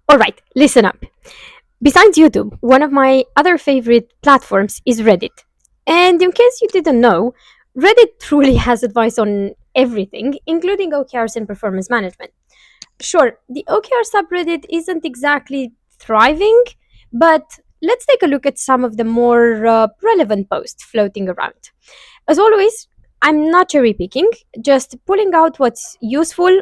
All right, listen up. Besides YouTube, one of my other favorite platforms is Reddit. And in case you didn't know, Reddit truly has advice on everything, including OKRs and performance management. Sure, the OKR subreddit isn't exactly thriving, but let's take a look at some of the more relevant posts floating around. As always, I'm not cherry picking, just pulling out what's useful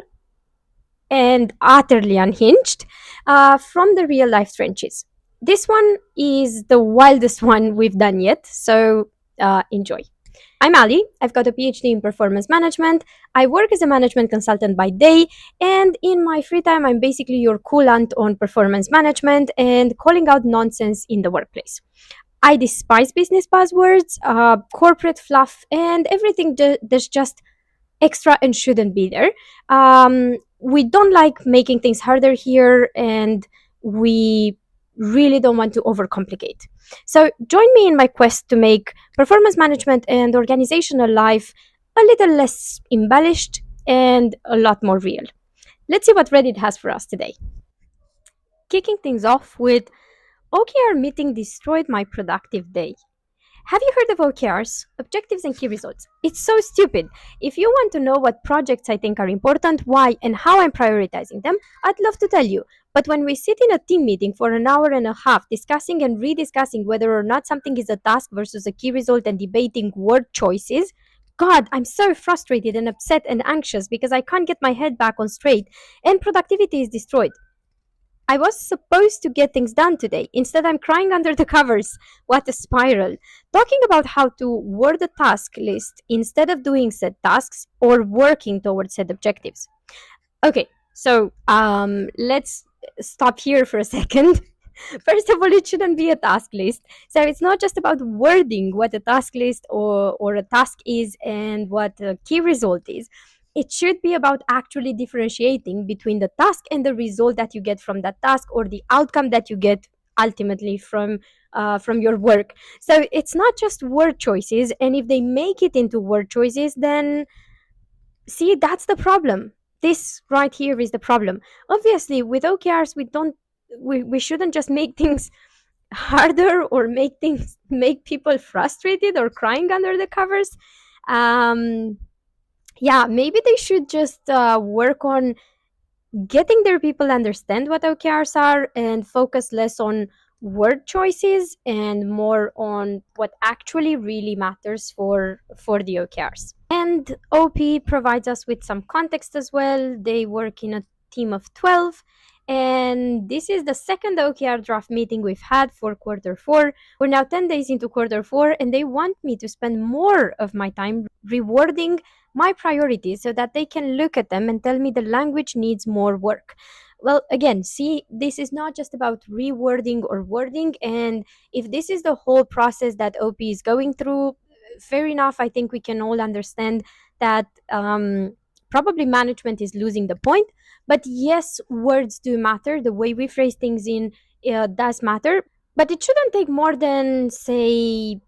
and utterly unhinged from the real life trenches. This one is the wildest one we've done yet, so enjoy. I'm Ali. I've got a PhD in performance management. I work as a management consultant by day, and in my free time, I'm basically your coolant on performance management and calling out nonsense in the workplace. I despise business buzzwords, corporate fluff, and everything that's just extra and shouldn't be there. We don't like making things harder here, and we really don't want to overcomplicate. So, join me in my quest to make performance management and organizational life a little less embellished and a lot more real. Let's see what Reddit has for us today. Kicking things off with OKR meeting destroyed my productive day. Have you heard of OKRs? Objectives and key results. It's so stupid. If you want to know what projects I think are important, why, and how I'm prioritizing them, I'd love to tell you. But when we sit in a team meeting for an hour and a half discussing and rediscussing whether or not something is a task versus a key result and debating word choices, God, I'm so frustrated and upset and anxious because I can't get my head back on straight and productivity is destroyed. I was supposed to get things done today. Instead, I'm crying under the covers. What a spiral. Talking about how to word a task list instead of doing said tasks or working towards said objectives. Okay, so let's stop here for a second. First of all, it shouldn't be a task list. So it's not just about wording what a task list or a task is and what a key result is. It should be about actually differentiating between the task and the result that you get from that task or the outcome that you get ultimately from your work. So it's not just word choices, and if they make it into word choices, then see, that's the problem. This right here is the problem. Obviously, with OKRs, we shouldn't just make things harder or make people frustrated or crying under the covers. Um, yeah, maybe they should just work on getting their people understand what OKRs are and focus less on word choices and more on what actually really matters for the OKRs. And OP provides us with some context as well. They work in a team of 12, and this is the second OKR draft meeting we've had for quarter 4. We're now 10 days into quarter 4, and they want me to spend more of my time rewarding my priorities so that they can look at them and tell me the language needs more work. Well, again, see, this is not just about rewording or wording, and if this is the whole process that OP is going through, fair enough. I think we can all understand that probably management is losing the point. But yes, words do matter. The way we phrase things in does matter. But it shouldn't take more than, say,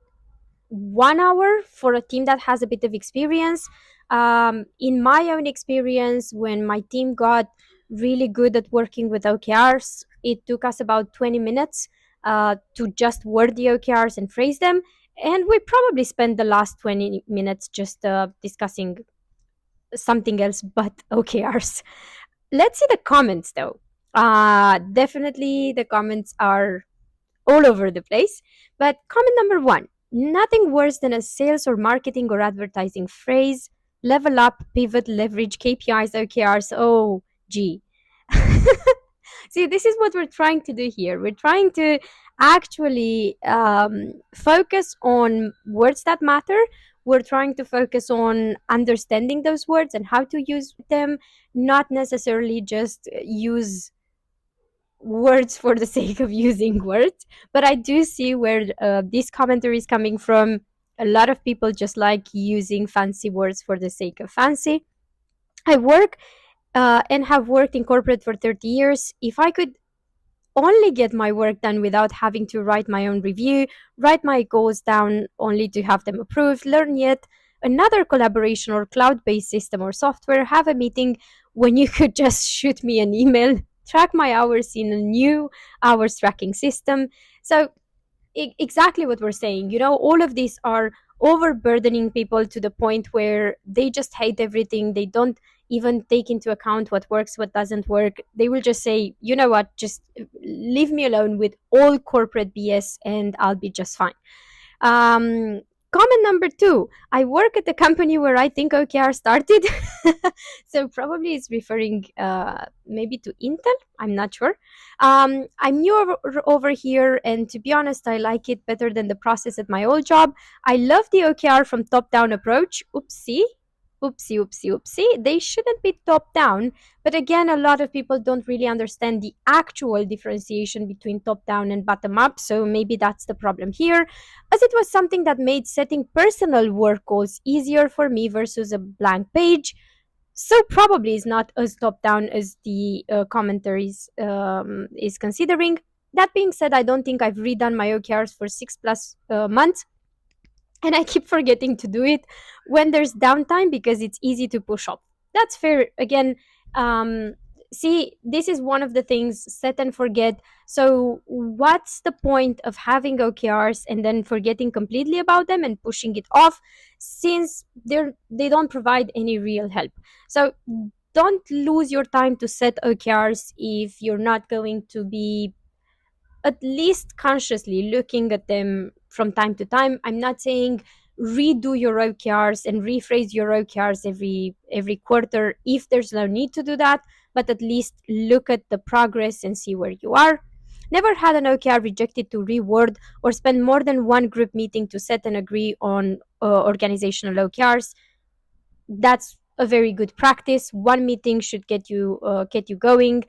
1 hour for a team that has a bit of experience. In my own experience, when my team got really good at working with OKRs, it took us about 20 minutes to just word the OKRs and phrase them. And we probably spent the last 20 minutes just discussing something else but OKRs. Let's see the comments though. Definitely the comments are all over the place. But comment number 1, nothing worse than a sales or marketing or advertising phrase. Level up, pivot, leverage, KPIs, OKRs. Oh, gee. See, this is what we're trying to do here. We're trying to actually focus on words that matter. We're trying to focus on understanding those words and how to use them, not necessarily just use words for the sake of using words. But I do see where this commentary is coming from. A lot of people just like using fancy words for the sake of fancy. I work and have worked in corporate for 30 years. If I could only get my work done without having to write my own review, write my goals down only to have them approved, learn yet another collaboration or cloud based system or software, have a meeting when you could just shoot me an email track my hours in a new hours tracking system. So exactly what we're saying. All of these are overburdening people to the point where they just hate everything. They don't even take into account what works, what doesn't work. They will just say, you know what, just leave me alone with all corporate BS and I'll be just fine. um, Comment number two, I work at the company where I think OKR started. So probably it's referring maybe to Intel. I'm not sure. I'm new over here, and to be honest, I like it better than the process at my old job. I love the OKR from top down approach. Oopsie. Oopsie, oopsie, oopsie. They shouldn't be top down. But again, a lot of people don't really understand the actual differentiation between top down and bottom up. So maybe that's the problem here, as it was something that made setting personal work goals easier for me versus a blank page. So probably is not as top down as the commentaries is considering. That being said, I don't think I've redone my OKRs for 6+ months, and I keep forgetting to do it when there's downtime because it's easy to push off. That's fair. Again, um, see, this is one of the things set and forget. So, what's the point of having OKRs and then forgetting completely about them and pushing it off, since they don't provide any real help? So, don't lose your time to set OKRs if you're not going to be at least consciously looking at them from time to time. I'm not saying redo your OKRs and rephrase your OKRs every quarter if there's no need to do that, but at least look at the progress and see where you are. Never had an OKR rejected to reword or spend more than one group meeting to set and agree on organizational OKRs. That's a very good practice. One meeting should get you going.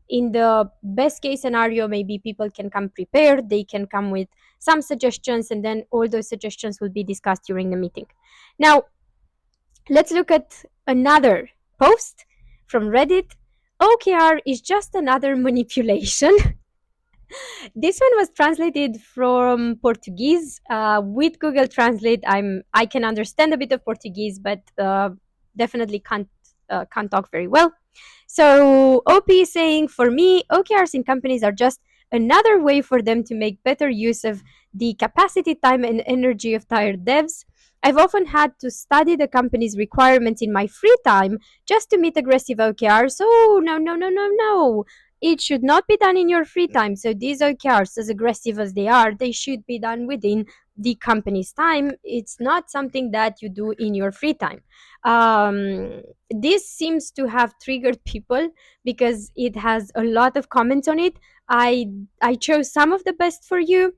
In the best case scenario, maybe people can come prepared. They can come with some suggestions, and then all those suggestions will be discussed during the meeting. Now, let's look at another post from Reddit. OKR is just another manipulation. This one was translated from Portuguese. With Google Translate, I can understand a bit of Portuguese, but definitely can't talk very well. So OP is saying, for me, OKRs in companies are just another way for them to make better use of the capacity, time, and energy of tired devs. I've often had to study the company's requirements in my free time just to meet aggressive OKRs. Oh, no, no, no, no, no. It should not be done in your free time. So these OKRs, as aggressive as they are, they should be done within the company's time. It's not something that you do in your free time. This seems to have triggered people because it has a lot of comments on it. I chose some of the best for you,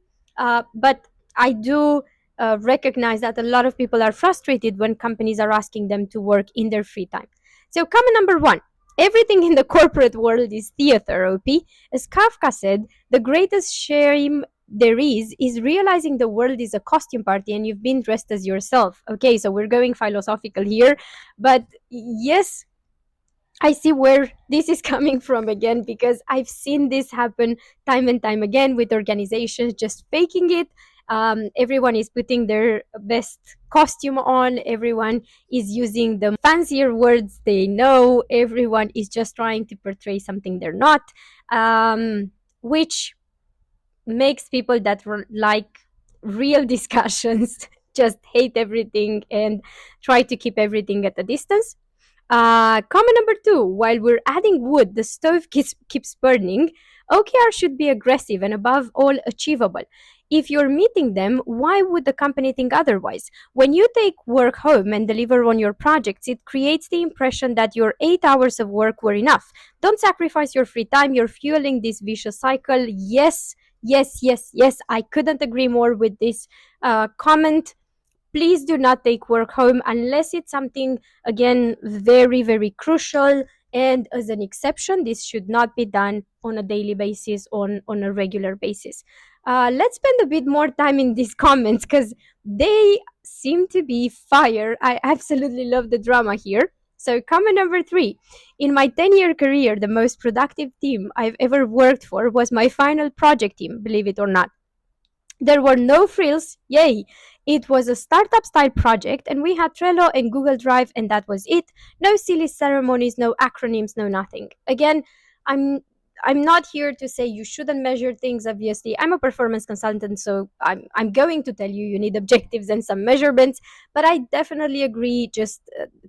but I do recognize that a lot of people are frustrated when companies are asking them to work in their free time. So, comment number one, everything in the corporate world is theater, OP. As Kafka said, the greatest shame there is realizing the world is a costume party and you've been dressed as yourself. Okay, so we're going philosophical here, but yes, I see where this is coming from again, because I've seen this happen time and time again with organizations just faking it. Everyone is putting their best costume on. Everyone is using the fancier words they know. Everyone is just trying to portray something they're not, which makes people that like real discussions just hate everything and try to keep everything at a distance. Comment number two, while we're adding wood, the stove keeps burning. OKR should be aggressive and above all achievable. If you're meeting them, why would the company think otherwise? When you take work home and deliver on your projects, it creates the impression that your 8 hours of work were enough. Don't sacrifice your free time. You're fueling this vicious cycle. Yes, yes, yes, yes. I couldn't agree more with this comment. Please do not take work home unless it's something, again, very, very crucial. And as an exception, this should not be done on a daily basis, on a regular basis. Let's spend a bit more time in these comments because they seem to be fire. I absolutely love the drama here. So, comment number three. In my 10-year career, the most productive team I've ever worked for was my final project team, believe it or not. There were no frills, yay! It was a startup style project, and we had Trello and Google Drive, and that was it. No silly ceremonies, no acronyms, no nothing. Again, I'm not here to say you shouldn't measure things. Obviously, I'm a performance consultant, so I'm going to tell you you need objectives and some measurements. But I definitely agree. Just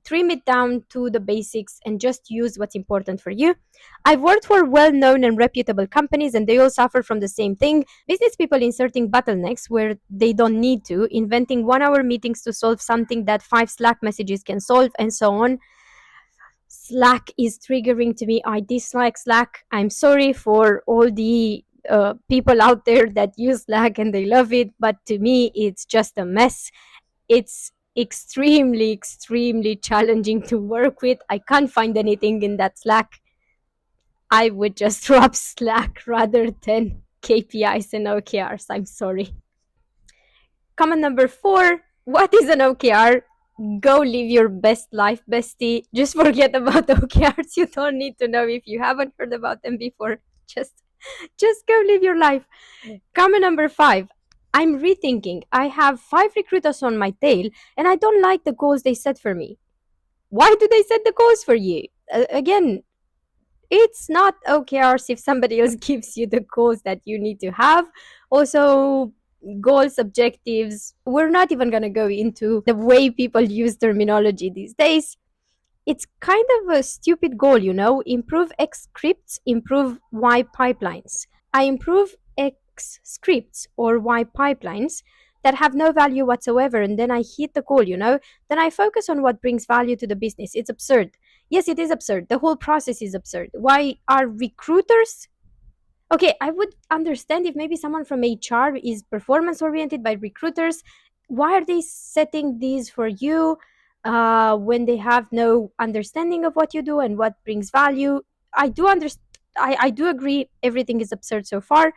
trim it down to the basics and just use what's important for you. I've worked for well-known and reputable companies, and they all suffer from the same thing: business people inserting bottlenecks where they don't need to, inventing 1 hour meetings to solve something that 5 Slack messages can solve, and so on. Slack is triggering to me. I dislike Slack. I'm sorry for all the people out there that use Slack and they love it, but to me, it's just a mess. It's extremely, extremely challenging to work with. I can't find anything in that Slack. I would just drop Slack rather than KPIs and OKRs. I'm sorry. Comment number 4: what is an OKR? Go live your best life, bestie. Just forget about OKRs. You don't need to know if you haven't heard about them before. Just just go live your life. Comment number 5: I'm rethinking. I have 5 recruiters on my tail and I don't like the goals they set for me. Why do they set the goals for you? Again, it's not OKRs if somebody else gives you the goals that you need to have. Also, goals, objectives, we're not even going to go into the way people use terminology these days. It's kind of a stupid goal, you know. Improve X scripts, improve Y pipelines. I improve X scripts or Y pipelines that have no value whatsoever, and then I hit the goal, you know. Then I focus on what brings value to the business. It's absurd. Yes, it is absurd. The whole process is absurd. Why are recruiters? Okay, I would understand if maybe someone from HR is performance oriented by recruiters. Why are they setting these for you when they have no understanding of what you do and what brings value? I do understand. I do agree everything is absurd so far.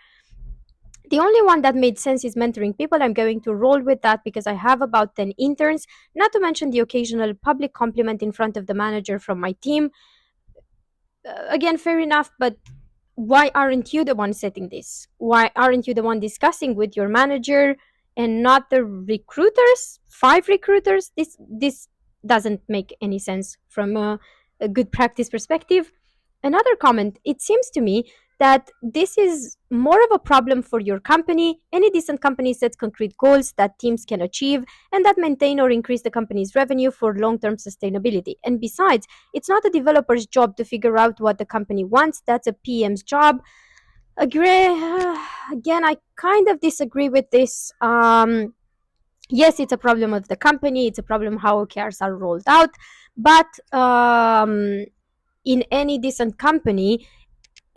The only one that made sense is mentoring people. I'm going to roll with that because I have about 10 interns, not to mention the occasional public compliment in front of the manager from my team. Again, fair enough, but why aren't you the one setting this? Why aren't you the one discussing with your manager and not the recruiters? 5 recruiters? This doesn't make any sense from a good practice perspective. Another comment: it seems to me that this is more of a problem for your company. Any decent company sets concrete goals that teams can achieve and that maintain or increase the company's revenue for long term sustainability. And besides, it's not a developer's job to figure out what the company wants, that's a PM's job. Agree. Again, I kind of disagree with this. Yes, it's a problem of the company, it's a problem how OKRs are rolled out, but in any decent company,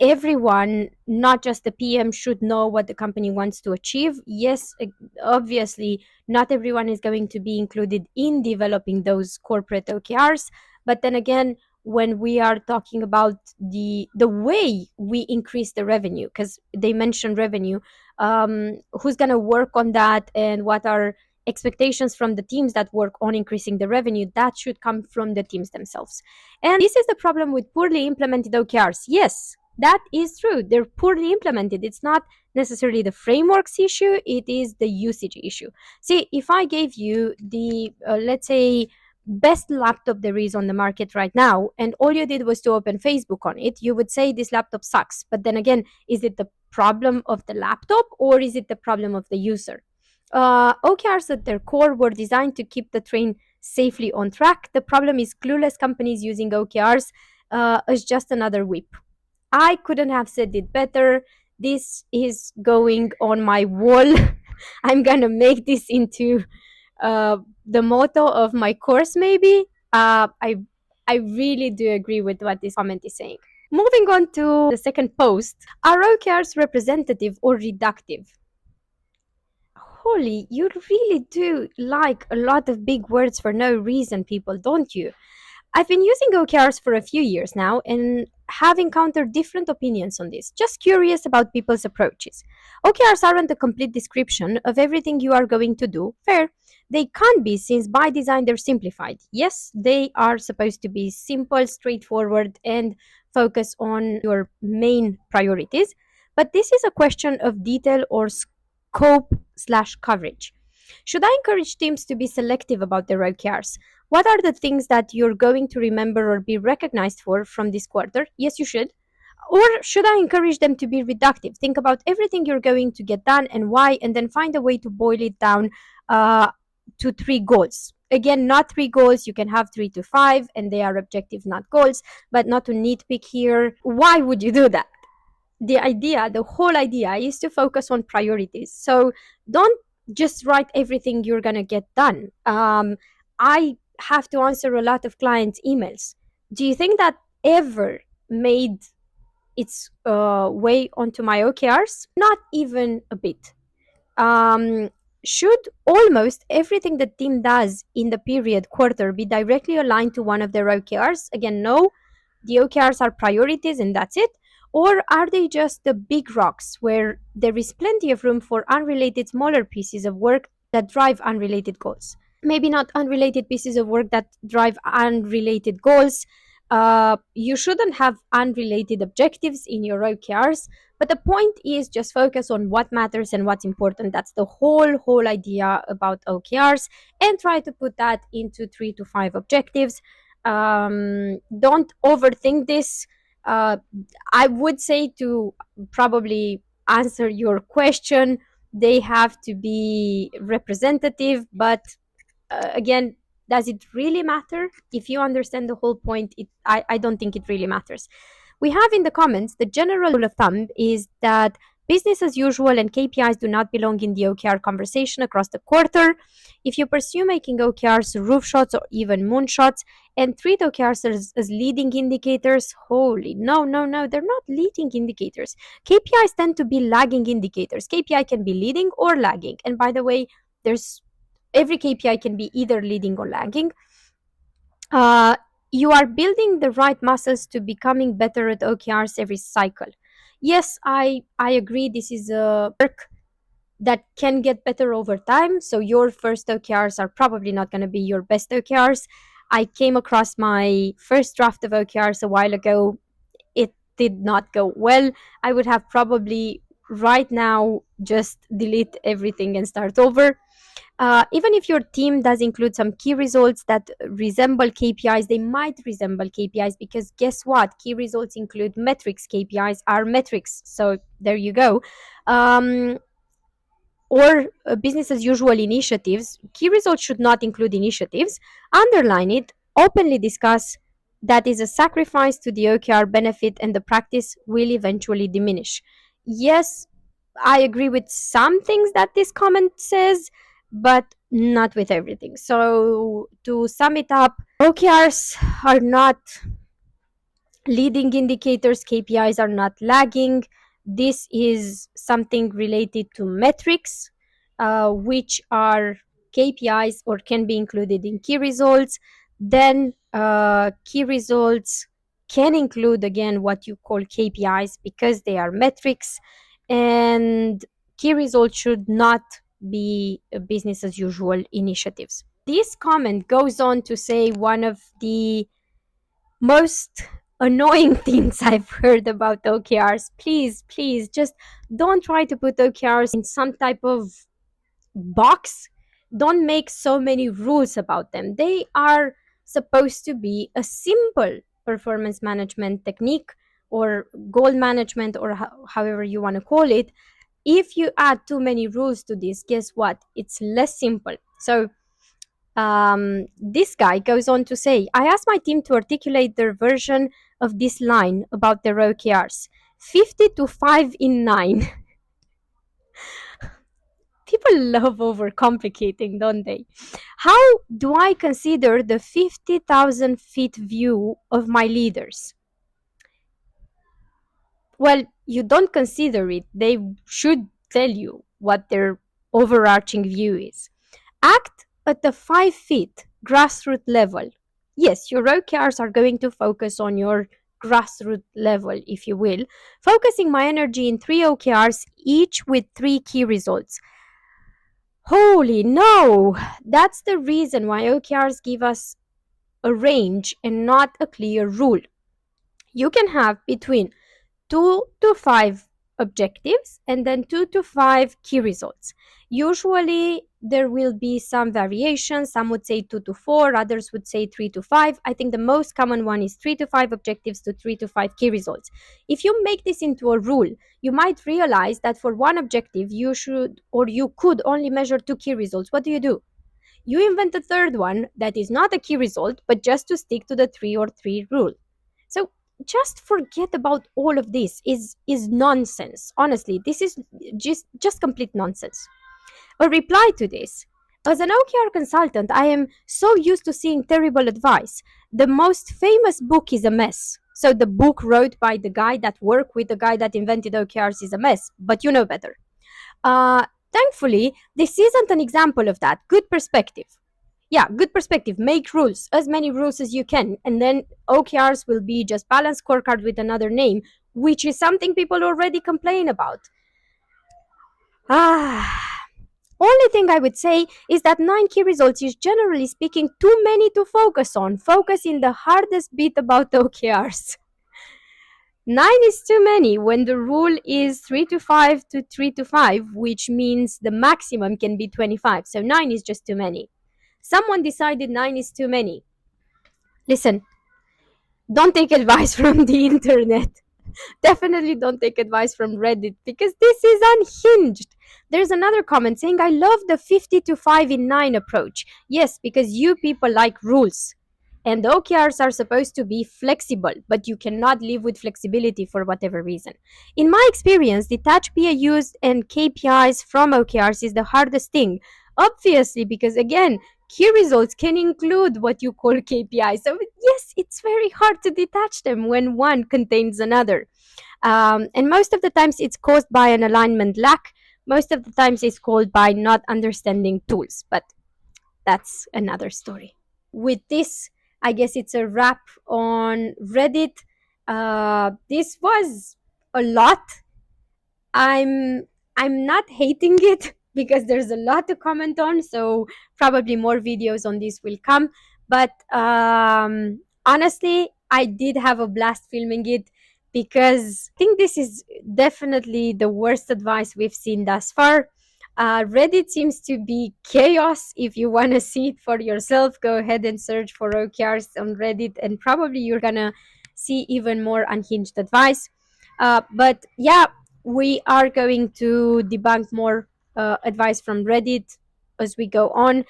everyone, not just the PM, should know what the company wants to achieve. Yes, obviously, not everyone is going to be included in developing those corporate OKRs. But then again, when we are talking about the way we increase the revenue, because they mentioned revenue, who's going to work on that and what are expectations from the teams that work on increasing the revenue, that should come from the teams themselves. And this is the problem with poorly implemented OKRs. Yes, that is true. They're poorly implemented. It's not necessarily the framework's issue, it is the usage issue. See, if I gave you the, let's say, best laptop there is on the market right now, and all you did was to open Facebook on it, you would say this laptop sucks. But then again, is it the problem of the laptop or is it the problem of the user? OKRs at their core were designed to keep the train safely on track. The problem is clueless companies using OKRs as just another whip. I couldn't have said it better. This is going on my wall. I'm gonna make this into the motto of my course, maybe. I really do agree with what this comment is saying. Moving on to the second post: are OKRs representative or reductive? Holy, you really do like a lot of big words for no reason, people, don't you? I've been using OKRs for a few years now and have encountered different opinions on this. Just curious about people's approaches. OKRs aren't a complete description of everything you are going to do. Fair. They can't be, since by design they're simplified. Yes, they are supposed to be simple, straightforward, and focus on your main priorities. But this is a question of detail or scope/coverage. Should I encourage teams to be selective about their OKRs? What are the things that you're going to remember or be recognized for from this quarter? Yes, you should. Or should I encourage them to be reductive? Think about everything you're going to get done and why, and then find a way to boil it down uh, to three goals. Again, not three goals. You can have three to five, and they are objectives, not goals, but not to nitpick here. Why would you do that? The whole idea is to focus on priorities. So don't just write everything you're going to get done. I have to answer a lot of clients' emails. Do you think that ever made its way onto my OKRs? Not even a bit. Um, should almost everything the team does in the period quarter be directly aligned to one of their OKRs? Again, no. The OKRs are priorities and that's it. Or are they just the big rocks where there is plenty of room for unrelated smaller pieces of work that drive unrelated goals? Maybe not unrelated pieces of work that drive unrelated goals. You shouldn't have unrelated objectives in your OKRs, but the point is just focus on what matters and what's important. That's the whole idea about OKRs, and try to put that into 3 to 5 objectives. Don't overthink this. I would say to probably answer your question, they have to be representative, but again, does it really matter? If you understand the whole point, I don't think it really matters. We have in the comments the general rule of thumb is that business as usual and KPIs do not belong in the OKR conversation across the quarter. If you pursue making OKRs roof shots or even moonshots and treat OKRs as leading indicators, holy no, they're not leading indicators. KPIs tend to be lagging indicators. KPI can be leading or lagging. And by the way, there's every KPI can be either leading or lagging. Uh, you are building the right muscles to becoming better at OKRs every cycle. Yes, I agree. This is a work that can get better over time. So your first OKRs are probably not going to be your best OKRs. I came across my first draft of OKRs a while ago. It did not go well. I would have probably right now just delete everything and start over. Even if your team does include some key results that resemble KPIs, they might resemble KPIs because guess what? Key results include metrics. KPIs are metrics. So there you go. Or business as usual initiatives. Key results should not include initiatives. Underline it, openly discuss that is a sacrifice to the OKR benefit and the practice will eventually diminish. Yes, I agree with some things that this comment says, but not with everything. So, to sum it up, OKRs are not leading indicators, KPIs are not lagging. This is something related to metrics, which are KPIs or can be included in key results. Then, key results can include again what you call KPIs because they are metrics, and key results should not be business as usual initiatives. This comment goes on to say one of the most annoying things I've heard about OKRs. Please, just don't try to put OKRs in some type of box. Don't make so many rules about them. They are supposed to be a simple performance management technique or goal management or however you want to call it. If you add too many rules to this, guess what? It's less simple. So this guy goes on to say, I asked my team to articulate their version of this line about their OKRs. 50 to 5 in 9. People love overcomplicating, don't they? How do I consider the 50,000 feet view of my leaders? Well, you don't consider it. They should tell you what their overarching view is. Act at the 5 feet grassroots level. Yes, your OKRs are going to focus on your grassroots level, if you will, focusing my energy in 3 OKRs, each with 3 key results. Holy no! That's the reason why OKRs give us a range and not a clear rule. You can have between 2 to 5 objectives and then 2 to 5 key results. Usually, there will be some variations. Some would say 2 to 4, others would say 3 to 5. I think the most common one is 3 to 5 objectives to 3 to 5 key results. If you make this into a rule, you might realize that for one objective, you should or you could only measure 2 key results. What do? You invent a third one that is not a key result, but just to stick to the 3 or 3 rule. So just forget about all of this is nonsense. Honestly, this is just complete nonsense. A reply to this. As an OKR consultant, I am so used to seeing terrible advice. The most famous book is a mess. So the book wrote by the guy that worked with the guy that invented OKRs is a mess, but you know better. Thankfully, this isn't an example of that. Good perspective. Yeah, good perspective. Make rules, as many rules as you can, and then OKRs will be just balanced scorecard with another name, which is something people already complain about. Ah, only thing I would say is that 9 key results is generally speaking too many to focus on. Focus in the hardest bit about OKRs. 9 is too many when the rule is 3 to 5, which means the maximum can be 25. So 9 is just too many. Someone decided 9 is too many. Listen, don't take advice from the internet. Definitely don't take advice from Reddit because this is unhinged. There's another comment saying, I love the 50 to 5 in 9 approach. Yes, because you people like rules. And OKRs are supposed to be flexible, but you cannot live with flexibility for whatever reason. In my experience, detach BAUs and KPIs from OKRs is the hardest thing. Obviously, because again, key results can include what you call KPIs. So, yes, it's very hard to detach them when one contains another. And most of the times it's caused by an alignment lack. Most of the times it's caused by not understanding tools, but that's another story. With this, I guess it's a wrap on Reddit. This was a lot. I'm not hating it because there's a lot to comment on, so probably more videos on this will come. But honestly, I did have a blast filming it because I think this is definitely the worst advice we've seen thus far. Reddit seems to be chaos. If you want to see it for yourself, go ahead and search for OKRs on Reddit, and probably you're gonna see even more unhinged advice. But yeah, we are going to debunk more advice from Reddit as we go on.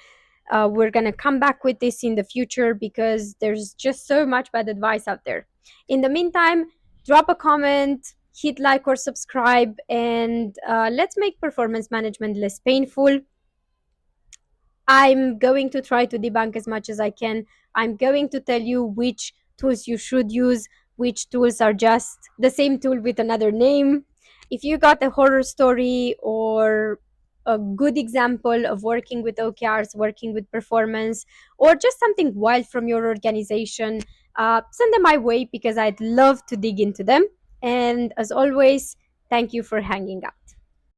We're going to come back with this in the future because there's just so much bad advice out there. In the meantime, drop a comment, hit like or subscribe, and let's make performance management less painful. I'm going to try to debunk as much as I can. I'm going to tell you which tools you should use, which tools are just the same tool with another name. If you got a horror story or a good example of working with OKRs, working with performance, or just something wild from your organization, send them my way because I'd love to dig into them. And as always, thank you for hanging out.